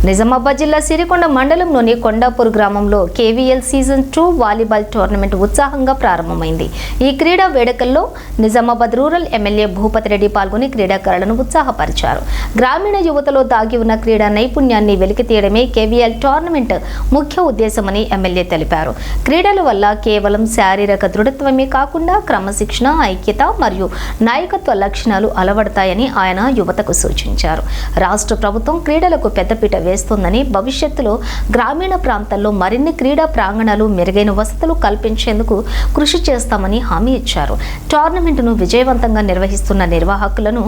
నిజామాబాద్ జిల్లా సిరికొండ మండలంలోని కొండాపూర్ గ్రామంలో కేవీఎల్ సీజన్ 2 వాలీబాల్ టోర్నమెంట్ ఉత్సాహంగా ప్రారంభమైంది. ఈ క్రీడా వేడుకల్లో నిజామాబాద్ రూరల్ ఎమ్మెల్యే భూపతి రెడ్డి పాల్గొని క్రీడాకారులను ఉత్సాహపరిచారు. గ్రామీణ యువతలో దాగి ఉన్న క్రీడా నైపుణ్యాన్ని వెలికితీయడమే కేవీఎల్ టోర్నమెంట్ ముఖ్య ఉద్దేశమని ఎమ్మెల్యే తెలిపారు. క్రీడల వల్ల కేవలం శారీరక దృఢత్వమే కాకుండా క్రమశిక్షణ, ఐక్యత మరియు నాయకత్వ లక్షణాలు అలవడతాయని ఆయన యువతకు సూచించారు. రాష్ట్ర ప్రభుత్వం క్రీడలకు పెద్దపీట వేస్తుందని, భవిష్యత్తులో గ్రామీణ ప్రాంతాల్లో మరిన్ని క్రీడా ప్రాంగణాలు, మెరుగైన వసతులు కల్పించేందుకు కృషి చేస్తామని హామీ ఇచ్చారు. టోర్నమెంట్ను విజయవంతంగా నిర్వహిస్తున్న నిర్వాహకులను,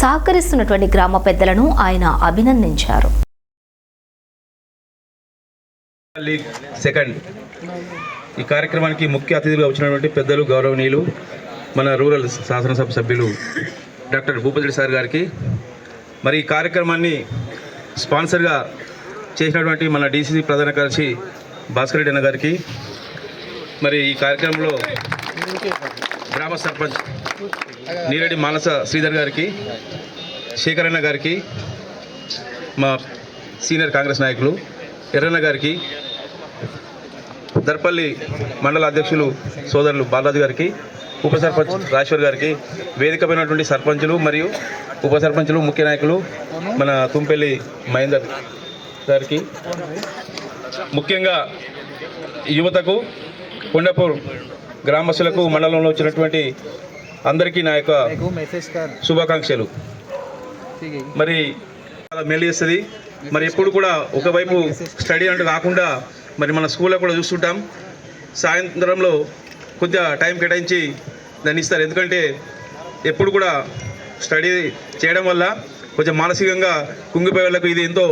సహకరిస్తున్నటువంటి గ్రామ పెద్దలను ఆయన అభినందించారు. ఈ కార్యక్రమానికి ముఖ్య అతిథిగా వచ్చినటువంటి పెద్దలు, గౌరవనీయులు మన రూరల్ శాసనసభ సభ్యులు డాక్టర్ భూపతి రెడ్డి సార్ గారికి, మరి ఈ కార్యక్రమాన్ని స్పాన్సర్గా చేసినటువంటి మన డీసీసీ ప్రధాన కార్యదర్శి భాస్కర్ రెడ్డి అన్న గారికి, మరి ఈ కార్యక్రమంలో గ్రామ సర్పంచ్ నీరెడ్డి మానస శ్రీధర్ గారికి, శేఖరన్న గారికి, మా సీనియర్ కాంగ్రెస్ నాయకులు ఎర్రన్న గారికి, దర్పల్లి మండల అధ్యక్షులు సోదరులు బాలరాజు గారికి, ఉప సర్పంచ్ రాజేశ్వర్ గారికి, వేదికమైనటువంటి సర్పంచులు మరియు ఉప సర్పంచులు, ముఖ్య నాయకులు మన తుంపెల్లి మహేందర్ గారికి, ముఖ్యంగా యువతకు, కొండాపూర్ గ్రామస్తులకు, మండలంలో వచ్చినటువంటి అందరికీ నా యొక్క శుభాకాంక్షలు. మరి చాలా మేలు చేస్తుంది. మరి ఎప్పుడు కూడా ఒకవైపు స్టడీ అంటూ కాకుండా మరి మన స్కూల్లో కూడా చూస్తుంటాం, సాయంత్రంలో కొద్దిగా టైం కేటాయించి దాన్ని ఇస్తారు. ఎందుకంటే ఎప్పుడు కూడా స్టడీ చేయడం వల్ల కొంచెం మానసికంగా కుంగిపోయే వాళ్ళకు ఇది ఎంతో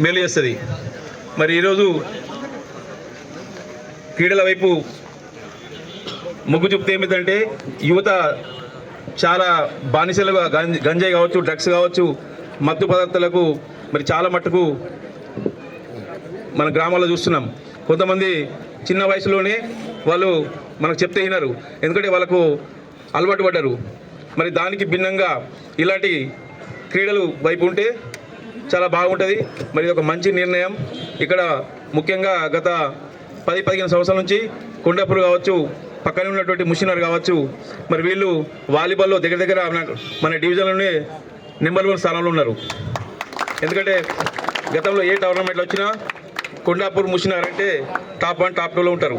మేలు చేస్తుంది. మరి ఈరోజు క్రీడల వైపు మొగ్గు చూపితే ఏమిటంటే యువత చాలా బానిసలుగా గంజాయి కావచ్చు, డ్రగ్స్ కావచ్చు, మత్తు పదార్థాలకు మరి చాలా మట్టుకు మన గ్రామాల్లో చూస్తున్నాం. కొంతమంది చిన్న వయసులోనే వాళ్ళు మనకు చెప్తే వినరు, ఎందుకంటే వాళ్ళకు అలవాటు పడ్డారు. మరి దానికి భిన్నంగా ఇలాంటి క్రీడలు వైపు ఉంటే చాలా బాగుంటుంది. మరి ఒక మంచి నిర్ణయం. ఇక్కడ ముఖ్యంగా గత 10-15 సంవత్సరాల నుంచి కొండాపూర్ కావచ్చు, పక్కనే ఉన్నటువంటి ముషినర్ కావచ్చు, మరి వీళ్ళు వాలీబాల్లో దగ్గర మన డివిజన్లోనే నెంబర్ 1 స్థానంలో ఉన్నారు. ఎందుకంటే గతంలో ఏ టోర్నమెంట్లు వచ్చినా కొండాపూర్ ముషినర్ అంటే టాప్ 1, టాప్ 2లో ఉంటారు.